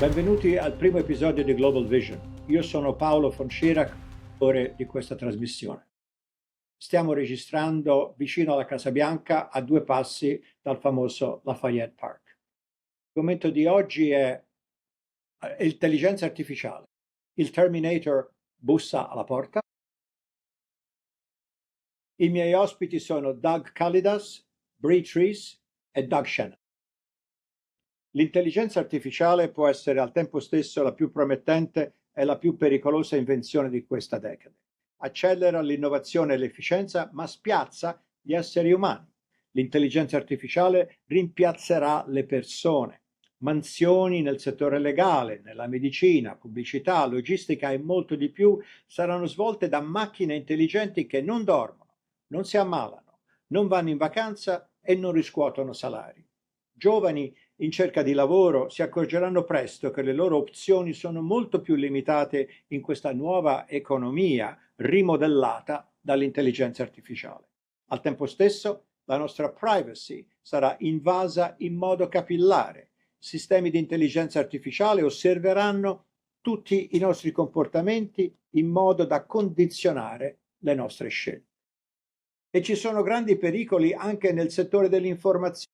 Benvenuti al primo episodio di Global Vision. Io sono Paolo von Schirach, autore di questa trasmissione. Stiamo registrando vicino alla Casa Bianca, a 2 passi dal famoso Lafayette Park. L'argomento di oggi è intelligenza artificiale. Il Terminator bussa alla porta. I miei ospiti sono Doug Kalidas, Bree Treese e Doug Shannon. L'intelligenza artificiale può essere al tempo stesso la più promettente e la più pericolosa invenzione di questa decade. Accelera l'innovazione e l'efficienza, ma spiazza gli esseri umani. L'intelligenza artificiale rimpiazzerà le persone. Mansioni nel settore legale, nella medicina, pubblicità, logistica e molto di più saranno svolte da macchine intelligenti che non dormono, non si ammalano, non vanno in vacanza e non riscuotono salari. Giovani in cerca di lavoro si accorgeranno presto che le loro opzioni sono molto più limitate in questa nuova economia rimodellata dall'intelligenza artificiale. Al tempo stesso, la nostra privacy sarà invasa in modo capillare. Sistemi di intelligenza artificiale osserveranno tutti i nostri comportamenti in modo da condizionare le nostre scelte. E ci sono grandi pericoli anche nel settore dell'informazione.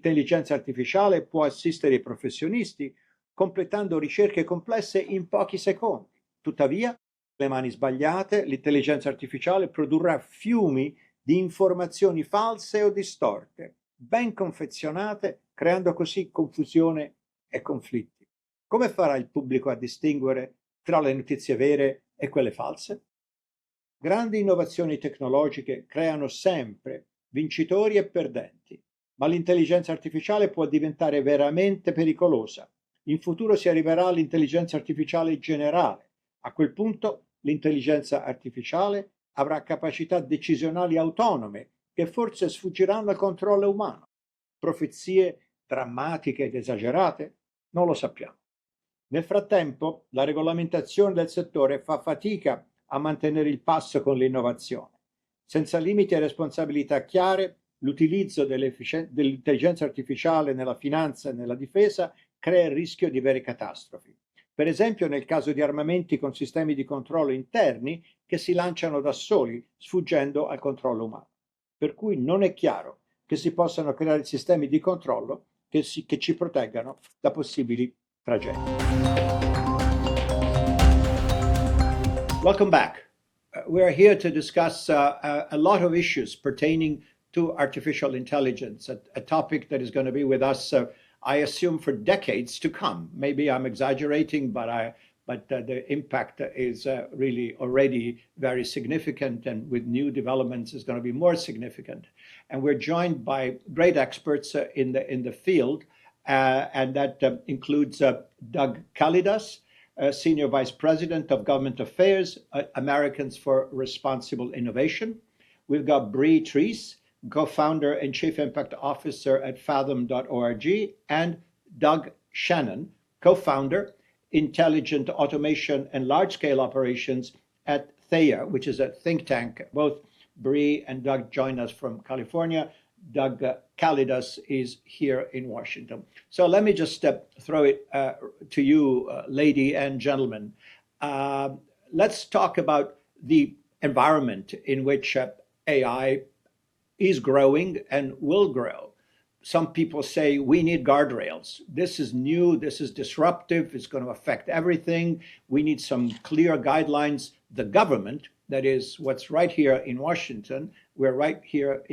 L'intelligenza artificiale può assistere i professionisti completando ricerche complesse in pochi secondi. Tuttavia, le mani sbagliate, l'intelligenza artificiale produrrà fiumi di informazioni false o distorte, ben confezionate, creando così confusione e conflitti. Come farà il pubblico a distinguere tra le notizie vere e quelle false? Grandi innovazioni tecnologiche creano sempre vincitori e perdenti, ma l'intelligenza artificiale può diventare veramente pericolosa. In futuro si arriverà all'intelligenza artificiale generale. A quel punto l'intelligenza artificiale avrà capacità decisionali autonome che forse sfuggiranno al controllo umano. Profezie drammatiche ed esagerate? Non lo sappiamo. Nel frattempo, la regolamentazione del settore fa fatica a mantenere il passo con l'innovazione. Senza limiti e responsabilità chiare, l'utilizzo dell'intelligenza artificiale nella finanza e nella difesa crea il rischio di vere catastrofi. Per esempio nel caso di armamenti con sistemi di controllo interni che si lanciano da soli, sfuggendo al controllo umano. Per cui non è chiaro che si possano creare sistemi di controllo che ci proteggano da possibili tragedie. Welcome back. We're here to discuss a lot of issues pertaining to artificial intelligence, a topic that is going to be with us, I assume, for decades to come. Maybe I'm exaggerating, but the impact is really already very significant, and with new developments is going to be more significant. And we're joined by great experts in the field, and that includes Doug Kalidas, Senior Vice President of Government Affairs, Americans for Responsible Innovation. We've got Bree Treese, co-founder and Chief Impact Officer at Fathom.org, and Doug Shannon, co-founder, Intelligent Automation and Large-Scale Operations at Theia, which is a think tank. Both Bree and Doug join us from California. Doug Kalidas is here in Washington. So let me just throw it to you, lady and gentlemen. Let's talk about the environment in which AI is growing and will grow. Some people say we need guardrails. This is new, this is disruptive, it's going to affect everything. We need some clear guidelines. The government, that is what's right here in Washington, we're right here,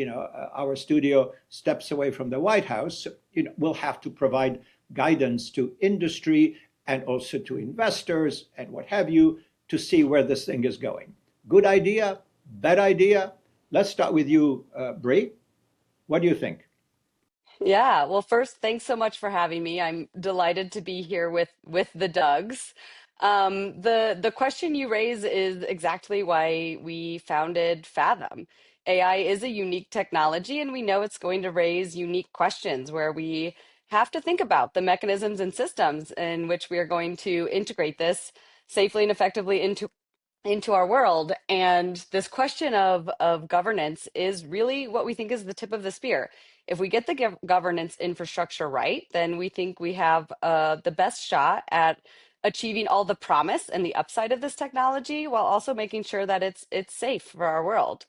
our studio steps away from the White House, we'll have to provide guidance to industry and also to investors and what have you to see where this thing is going. Good idea, bad idea? Let's start with you, Bree. What do you think? Yeah, well, first, thanks so much for having me. I'm delighted to be here with the Dougs. The question you raise is exactly why we founded Fathom. AI is a unique technology, and we know it's going to raise unique questions where we have to think about the mechanisms and systems in which we are going to integrate this safely and effectively into into our world. And this question of governance is really what we think is the tip of the spear. If we get the governance infrastructure right, then we think we have the best shot at achieving all the promise and the upside of this technology while also making sure that it's safe for our world.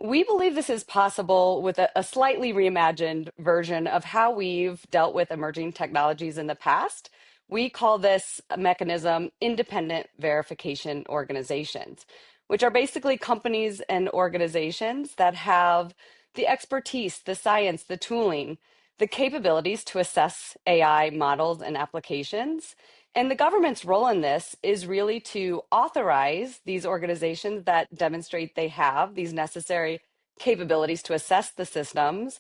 We believe this is possible with a slightly reimagined version of how we've dealt with emerging technologies in the past. We call this mechanism independent verification organizations, which are basically companies and organizations that have the expertise, the science, the tooling, the capabilities to assess AI models and applications. And the government's role in this is really to authorize these organizations that demonstrate they have these necessary capabilities to assess the systems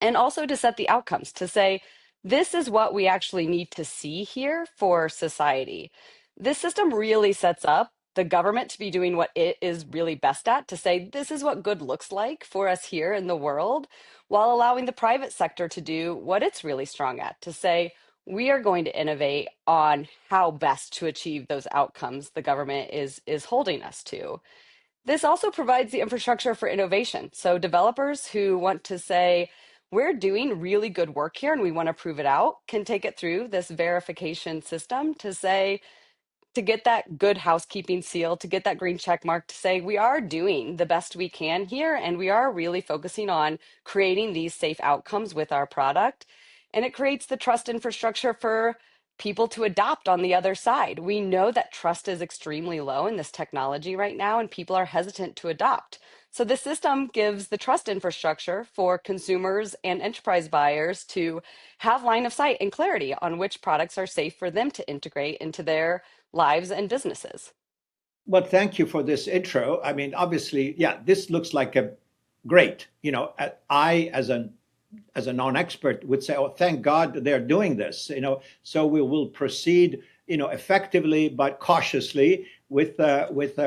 and also to set the outcomes, to say, this is what we actually need to see here for society. This system really sets up the government to be doing what it is really best at, to say, this is what good looks like for us here in the world, while allowing the private sector to do what it's really strong at, to say, we are going to innovate on how best to achieve those outcomes the government is holding us to. This also provides the infrastructure for innovation. So developers who want to say, we're doing really good work here and we want to prove it out, can take it through this verification system to say, to get that good housekeeping seal, to get that green check mark, to say we are doing the best we can here and we are really focusing on creating these safe outcomes with our product. And it creates the trust infrastructure for people to adopt on the other side. We know that trust is extremely low in this technology right now, and people are hesitant to adopt. So the system gives the trust infrastructure for consumers and enterprise buyers to have line of sight and clarity on which products are safe for them to integrate into their lives and businesses. Well, thank you for this intro. I mean, obviously, yeah, this looks like a great. I as a non-expert would say, oh, thank God they're doing this. So we will proceed, effectively but cautiously with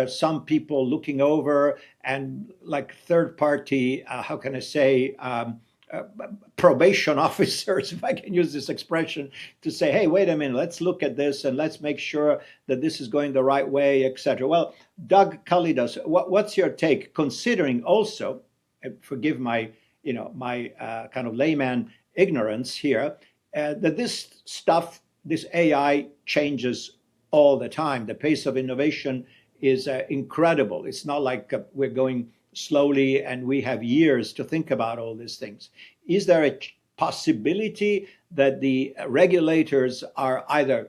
some people looking over and like third party. How can I say? Uh, Probation officers, if I can use this expression, to say, hey, wait a minute, let's look at this and let's make sure that this is going the right way, etc. Well, Doug Kalidas, what's your take, considering also, forgive my, my kind of layman ignorance here, that this stuff, this AI changes all the time. The pace of innovation is incredible. It's not like we're going slowly and we have years to think about all these things. Is there a possibility that the regulators are either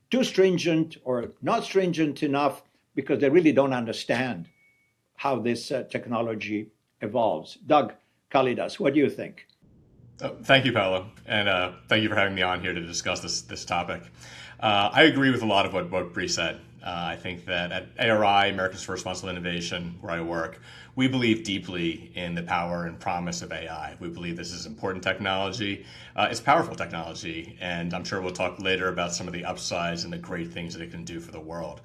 too stringent or not stringent enough because they really don't understand how this technology evolves? Doug Kalidas, what do you think? Thank you, Paolo, and thank you for having me on here to discuss this topic. I agree with a lot of what Bree said. I think that at ARI, Americans for Responsible Innovation, where I work, we believe deeply in the power and promise of AI. We believe this is important technology. It's powerful technology, and I'm sure we'll talk later about some of the upsides and the great things that it can do for the world.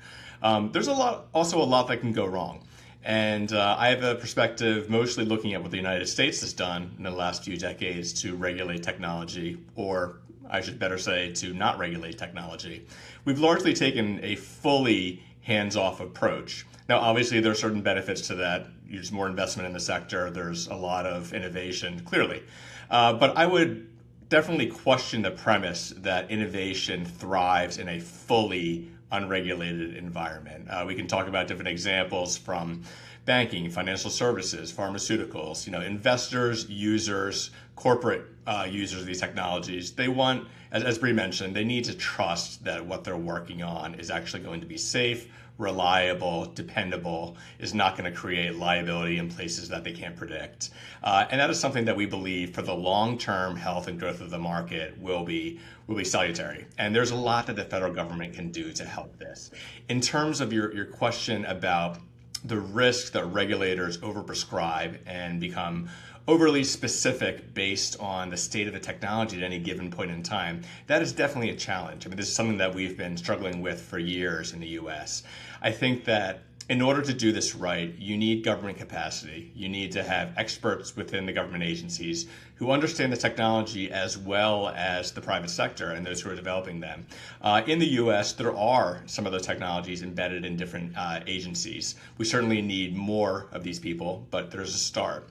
There's also a lot that can go wrong. And I have a perspective mostly looking at what the United States has done in the last few decades to regulate technology, or I should better say, to not regulate technology. We've largely taken a fully hands-off approach. Now, obviously, there are certain benefits to that. There's more investment in the sector. There's a lot of innovation, clearly. But I would definitely question the premise that innovation thrives in a fully unregulated environment. We can talk about different examples from banking, financial services, pharmaceuticals, investors, users, corporate users of these technologies. They want, as Bree mentioned, they need to trust that what they're working on is actually going to be safe, reliable, dependable, is not going to create liability in places that they can't predict. And that is something that we believe for the long-term health and growth of the market will be salutary. And there's a lot that the federal government can do to help this. In terms of your question about the risk that regulators overprescribe and become overly specific based on the state of the technology at any given point in time, that is definitely a challenge. I mean, this is something that we've been struggling with for years in the US. I think that in order to do this right, you need government capacity. You need to have experts within the government agencies who understand the technology as well as the private sector and those who are developing them. In the US, there are some of those technologies embedded in different agencies. We certainly need more of these people, but there's a start.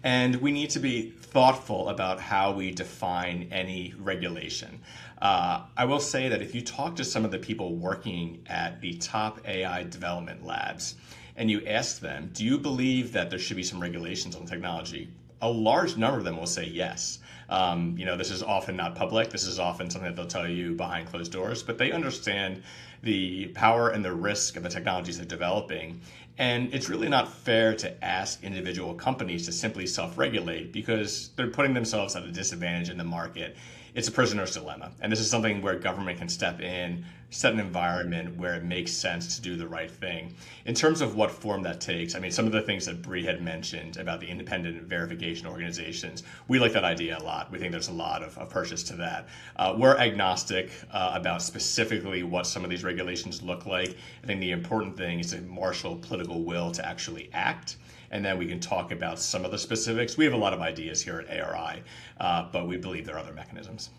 And we need to be thoughtful about how we define any regulation. I will say that if you talk to some of the people working at the top AI development labs and you ask them, do you believe that there should be some regulations on technology? A large number of them will say yes. This is often not public. This is often something that they'll tell you behind closed doors, but they understand the power and the risk of the technologies they're developing. And it's really not fair to ask individual companies to simply self-regulate because they're putting themselves at a disadvantage in the market. It's a prisoner's dilemma. And this is something where government can step in, set an environment where it makes sense to do the right thing. In terms of what form that takes, I mean, some of the things that Bree had mentioned about the independent verification organizations, we like that idea a lot. We think there's a lot of purchase to that. We're agnostic about specifically what some of these regulations look like. I think the important thing is to marshal political will to actually act. And then we can talk about some of the specifics. We have a lot of ideas here at ARI, but we believe there are other mechanisms.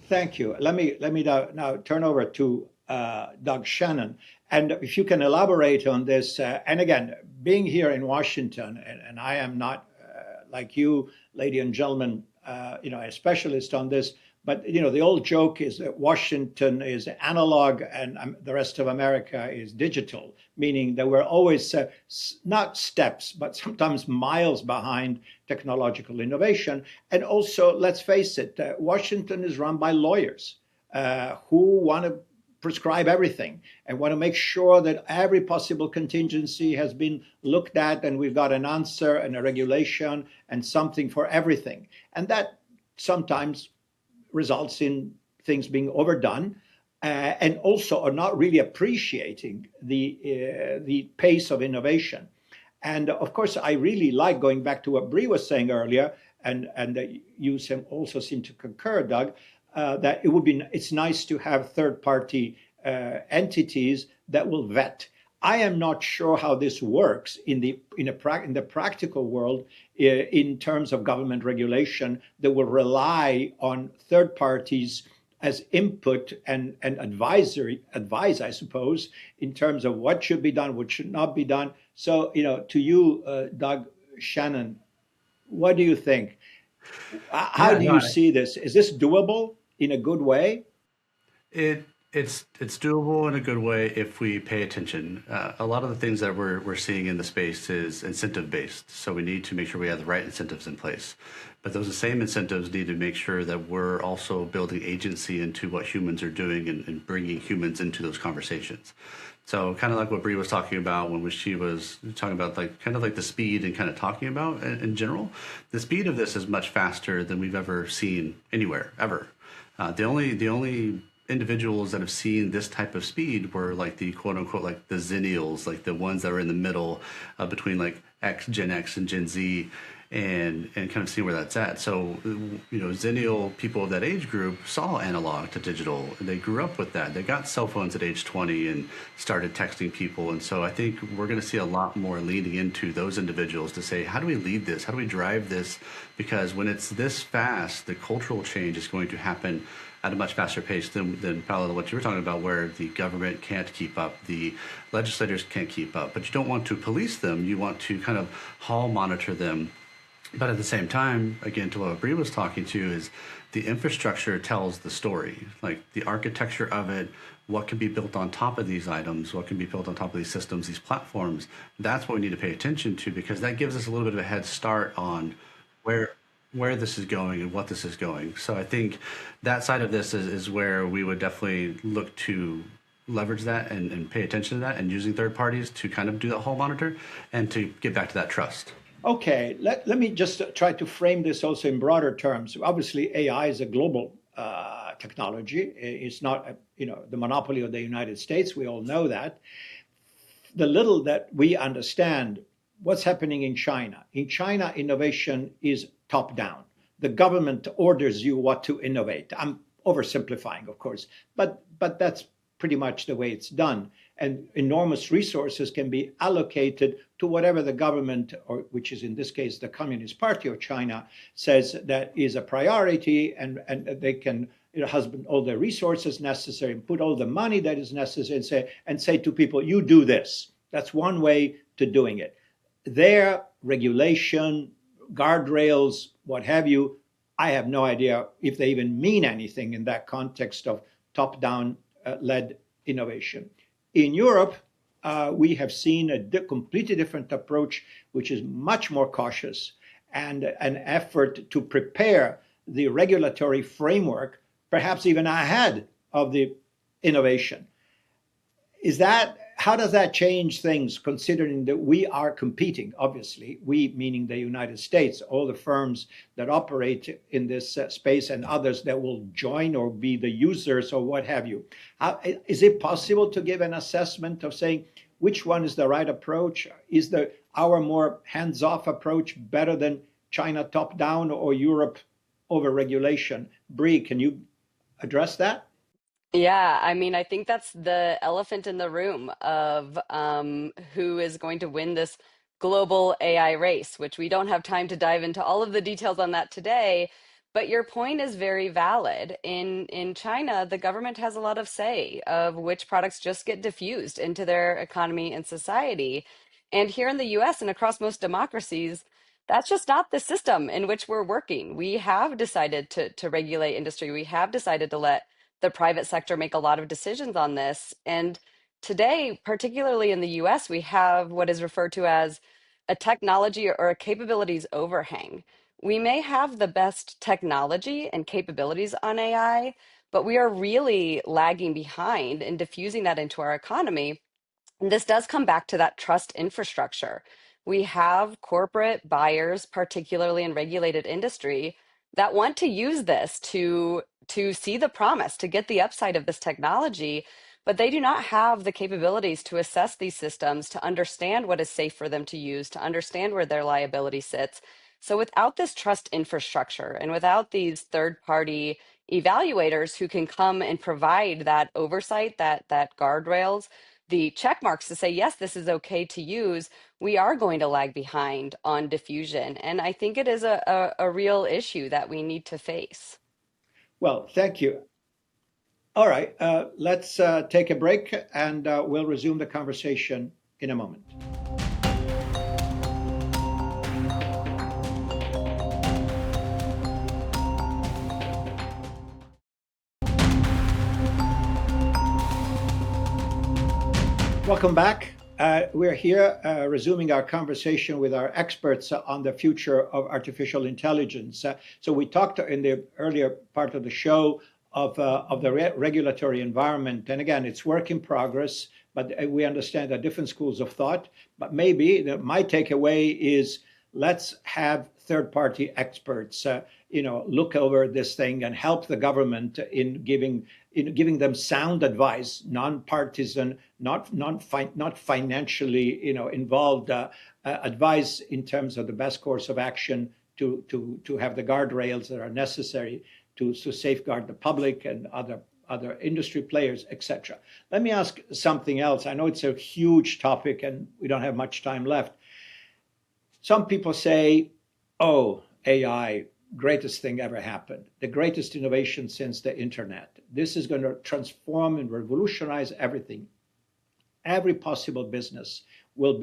Thank you. Let me now turn over to Doug Shannon. And if you can elaborate on this, and again, being here in Washington, and I am not like you, ladies and gentlemen, a specialist on this, but the old joke is that Washington is analog and the rest of America is digital, meaning that we're always not steps, but sometimes miles behind technological innovation. And also, let's face it, Washington is run by lawyers who want to prescribe everything and want to make sure that every possible contingency has been looked at and we've got an answer and a regulation and something for everything. And that sometimes results in things being overdone and also are not really appreciating the pace of innovation. And of course, I really like going back to what Bree was saying earlier, and you also seem to concur, Doug, that it's nice to have third-party entities that will vet. I am not sure how this works in the practical world in terms of government regulation that will rely on third parties as input and advise, I suppose, in terms of what should be done, what should not be done. So, to you, Doug Shannon, what do you think? How do you see this? Is this doable in a good way? It's doable in a good way if we pay attention. A lot of the things that we're seeing in the space is incentive based, so we need to make sure we have the right incentives in place. But those same incentives need to make sure that we're also building agency into what humans are doing and bringing humans into those conversations. So kind of like what Bree was talking about when she was talking about kind of like the speed and kind of talking about in general, the speed of this is much faster than we've ever seen anywhere ever. The only individuals that have seen this type of speed were like the quote unquote like the Zennials, like the ones that are in the middle between like Gen X and Gen Z, and kind of see where that's at. So Zennial people of that age group saw analog to digital, and they grew up with that. They got cell phones at age 20 and started texting people. And so I think we're going to see a lot more leaning into those individuals to say, how do we lead this? How do we drive this? Because when it's this fast, the cultural change is going to happen at a much faster pace than Paolo, what you were talking about, where the government can't keep up, the legislators can't keep up. But you don't want to police them. You want to kind of hall monitor them. But at the same time, again, to what Bree was talking to, is the infrastructure tells the story, like the architecture of it, what can be built on top of these items, what can be built on top of these systems, these platforms. That's what we need to pay attention to, because that gives us a little bit of a head start on where this is going and what this is going. So I think that side of this is where we would definitely look to leverage that and pay attention to that, and using third parties to kind of do that whole monitor and to get back to that trust. Okay, let me just try to frame this also in broader terms. Obviously, AI is a global technology. It's not the monopoly of the United States. We all know that. The little that we understand what's happening in China. In China, innovation is top down. The government orders you what to innovate. I'm oversimplifying, of course, but that's pretty much the way it's done. and enormous resources can be allocated to whatever the government, or which is in this case the Communist Party of China, says that is a priority, and they can husband all the resources necessary and put all the money that is necessary and say to people, you do this. That's one way to doing it. Their regulation, guardrails, what have you, I have no idea if they even mean anything in that context of top-down led innovation. In Europe, we have seen a completely different approach, which is much more cautious, and an effort to prepare the regulatory framework, perhaps even ahead of the innovation. How does that change things, considering that we are competing, obviously, we meaning the United States, all the firms that operate in this space and others that will join or be the users or what have you. Is it possible to give an assessment of saying which one is the right approach? Is our more hands-off approach better than China top-down or Europe over-regulation? Bree, can you address that? Yeah, I mean, I think that's the elephant in the room of who is going to win this global AI race, which we don't have time to dive into all of the details on that today. But your point is very valid. In China, the government has a lot of say of which products just get diffused into their economy and society. And here in the US and across most democracies, that's just not the system in which we're working. We have decided to regulate industry. We have decided to let the private sector make a lot of decisions on this. And today, particularly in the US, we have what is referred to as a technology or a capabilities overhang. We may have the best technology and capabilities on AI, but we are really lagging behind in diffusing that into our economy. And this does come back to that trust infrastructure. We have corporate buyers, particularly in regulated industry, that want to use this to see the promise, to get the upside of this technology, but they do not have the capabilities to assess these systems, to understand what is safe for them to use, to understand where their liability sits. So without this trust infrastructure and without these third-party evaluators who can come and provide that oversight, that guardrails, the check marks to say, yes, this is okay to use, we are going to lag behind on diffusion. And I think it is a real issue that we need to face. Well, thank you. All right, let's take a break and we'll resume the conversation in a moment. Welcome back. We're here resuming our conversation with our experts on the future of artificial intelligence. So we talked in the earlier part of the show of the regulatory environment. And again, it's work in progress, but we understand that different schools of thought. But maybe my takeaway is let's have third-party experts, look over this thing and help the government in giving them sound advice, non-partisan, not financially, involved advice in terms of the best course of action to have the guardrails that are necessary to safeguard the public and other industry players, etc. Let me ask something else. I know it's a huge topic and we don't have much time left. Some people say, oh, AI, greatest thing ever happened, the greatest innovation since the internet. This is going to transform and revolutionize everything. Every possible business will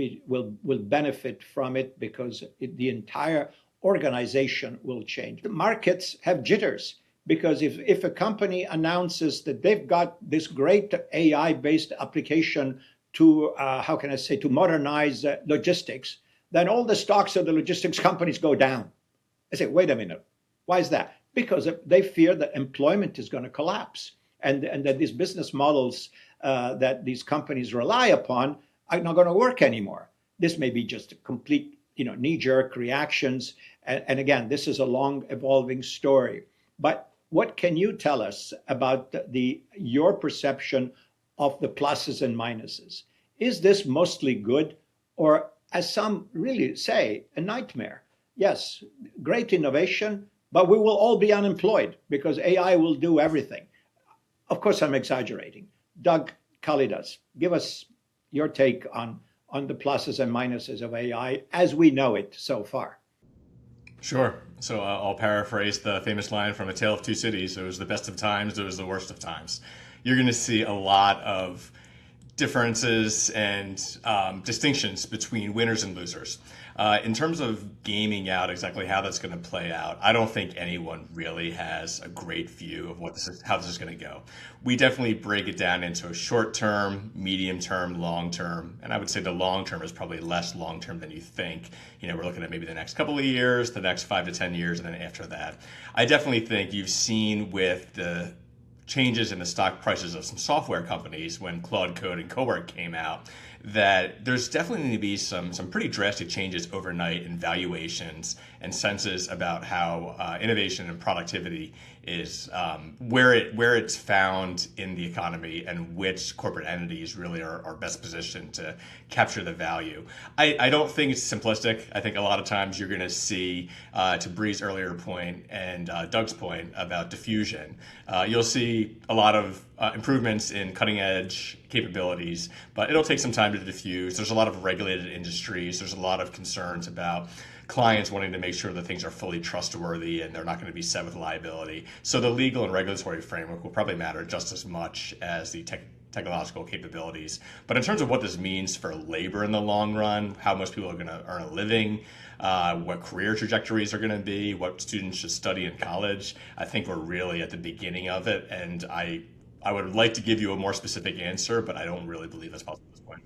benefit from it because the entire organization will change. The markets have jitters because if a company announces that they've got this great AI-based application to, to modernize logistics, then all the stocks of the logistics companies go down. I say, wait a minute, why is that? Because they fear that employment is going to collapse and that these business models that these companies rely upon are not going to work anymore. This may be just a complete, knee-jerk reactions. And again, this is a long evolving story. But what can you tell us about your perception of the pluses and minuses? Is this mostly good, or as some really say, a nightmare? Yes, great innovation, but we will all be unemployed because AI will do everything. Of course, I'm exaggerating. Doug, Kalidas, give us your take on the pluses and minuses of AI as we know it so far. Sure. So I'll paraphrase the famous line from A Tale of Two Cities. It was the best of times, it was the worst of times. You're going to see a lot of differences and distinctions between winners and losers. In terms of gaming out exactly how that's going to play out, I don't think anyone really has a great view of how this is going to go. We definitely break it down into a short term, medium term, long term, and I would say the long term is probably less long term than you think. We're looking at maybe the next couple of years, the next 5 to 10 years, and then after that. I definitely think you've seen with the changes in the stock prices of some software companies when Claude Code and Cowork came out, that there's definitely going to be some pretty drastic changes overnight in valuations and senses about how innovation and productivity is, where it's found in the economy and which corporate entities really are best positioned to capture the value. I don't think it's simplistic. I think a lot of times you're going to see, to Bree's earlier point and Doug's point about diffusion, you'll see a lot of improvements in cutting edge capabilities, but it'll take some time to diffuse. There's a lot of regulated industries. There's a lot of concerns about clients wanting to make sure that things are fully trustworthy and they're not going to be set with liability. So the legal and regulatory framework will probably matter just as much as the technological capabilities. But in terms of what this means for labor in the long run, how most people are going to earn a living, what career trajectories are going to be, what students should study in college, I think we're really at the beginning of it. And I would like to give you a more specific answer, but I don't really believe that's possible at this point.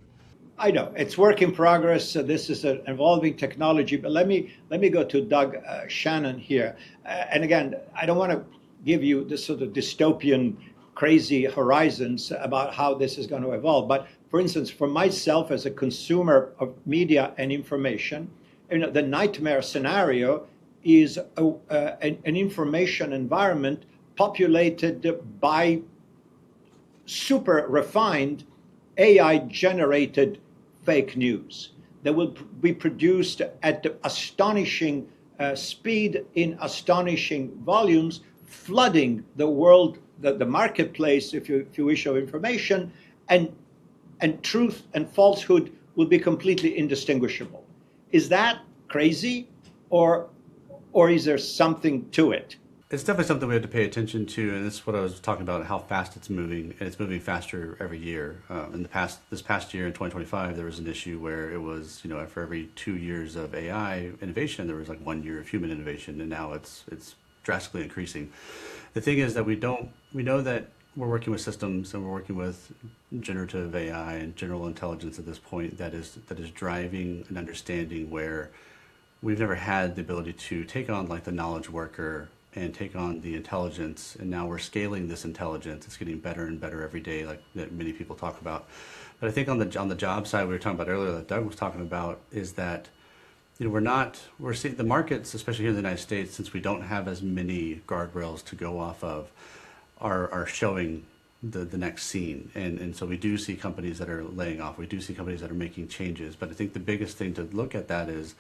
I know it's work in progress. This is an evolving technology, but let me go to Doug Shannon here. And again, I don't want to give you this sort of dystopian, crazy horizons about how this is going to evolve. But for instance, for myself as a consumer of media and information, the nightmare scenario is an information environment populated by super refined AI-generated fake news that will be produced at astonishing speed in astonishing volumes, flooding the world, the marketplace, if you wish, of information, and truth and falsehood will be completely indistinguishable. Is that crazy, or is there something to it? It's definitely something we have to pay attention to, and this is what I was talking about, how fast it's moving, and it's moving faster every year. This past year in 2025, there was an issue where it was, for every 2 years of AI innovation, there was like 1 year of human innovation, and now it's drastically increasing. The thing is that we know that we're working with systems and we're working with generative AI and general intelligence at this point that is driving an understanding where we've never had the ability to take on like the knowledge worker and take on the intelligence, and now we're scaling this intelligence. It's getting better and better every day, like that many people talk about. But I think on the job side, we were talking about earlier, that Doug was talking about, is that we're seeing the markets, especially here in the United States, since we don't have as many guardrails to go off of, are showing the next scene, and so we do see companies that are laying off. We do see companies that are making changes. But I think the biggest thing to look at that is,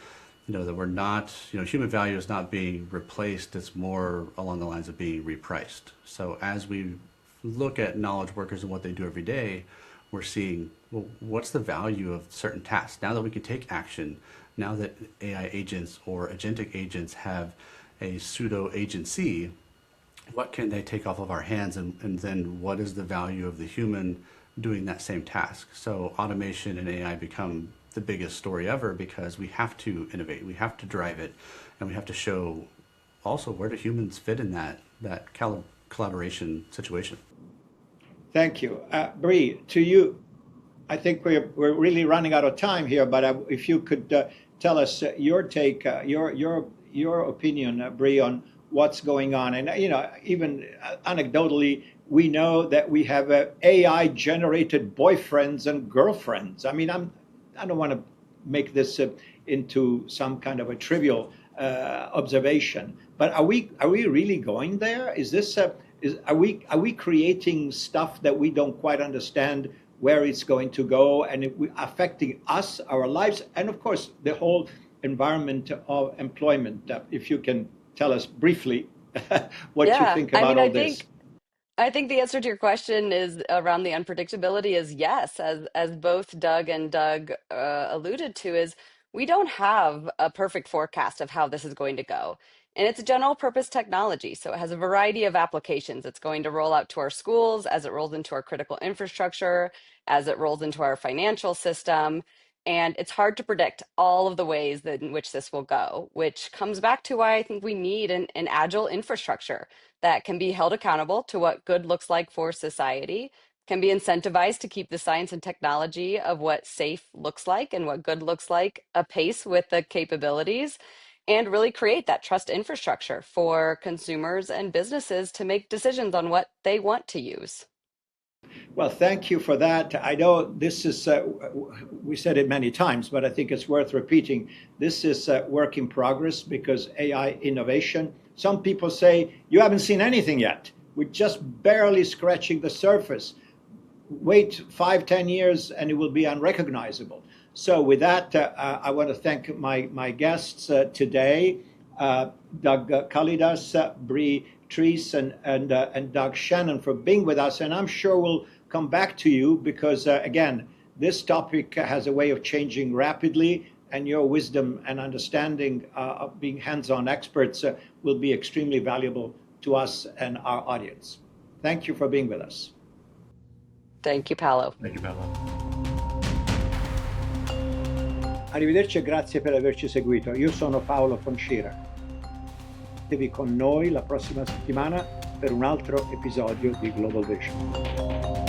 that we're not, human value is not being replaced. It's more along the lines of being repriced. So as we look at knowledge workers and what they do every day, we're seeing, well, what's the value of certain tasks? Now that we can take action, now that AI agents or agentic agents have a pseudo agency, what can they take off of our hands? And then what is the value of the human doing that same task? So automation and AI become the biggest story ever, because we have to innovate, we have to drive it, and we have to show also where do humans fit in that collaboration situation. Thank you. Bree, to you, I think we're really running out of time here, but if you could tell us your take, your opinion, Bree, on what's going on. And, even anecdotally, we know that we have AI-generated boyfriends and girlfriends. I mean, I don't want to make this into some kind of a trivial observation, but are we really going there? Are we creating stuff that we don't quite understand where it's going to go, and affecting us, our lives, and of course the whole environment of employment? If you can tell us briefly what you think about all this. I think the answer to your question is around the unpredictability is yes, as both Doug and Doug alluded to, is we don't have a perfect forecast of how this is going to go. And it's a general purpose technology, so it has a variety of applications. It's going to roll out to our schools as it rolls into our critical infrastructure, as it rolls into our financial system. And it's hard to predict all of the ways that in which this will go, which comes back to why I think we need an agile infrastructure that can be held accountable to what good looks like for society, can be incentivized to keep the science and technology of what safe looks like and what good looks like apace with the capabilities, and really create that trust infrastructure for consumers and businesses to make decisions on what they want to use. Well, thank you for that. I know this is, we said it many times, but I think it's worth repeating. This is a work in progress because AI innovation, some people say, you haven't seen anything yet. We're just barely scratching the surface. Wait 5-10 years and it will be unrecognizable. So with that, I want to thank my guests today, Doug Kalidas, Bree Treese, and Doug Shannon for being with us. And I'm sure we'll come back to you because, again, this topic has a way of changing rapidly, and your wisdom and understanding of being hands-on experts will be extremely valuable to us and our audience. Thank you for being with us. Thank you, Paolo. Thank you, Paolo. Arrivederci e grazie per averci seguito. Io sono Paolo Fonschira. Con noi la prossima settimana per un altro episodio di Global Vision.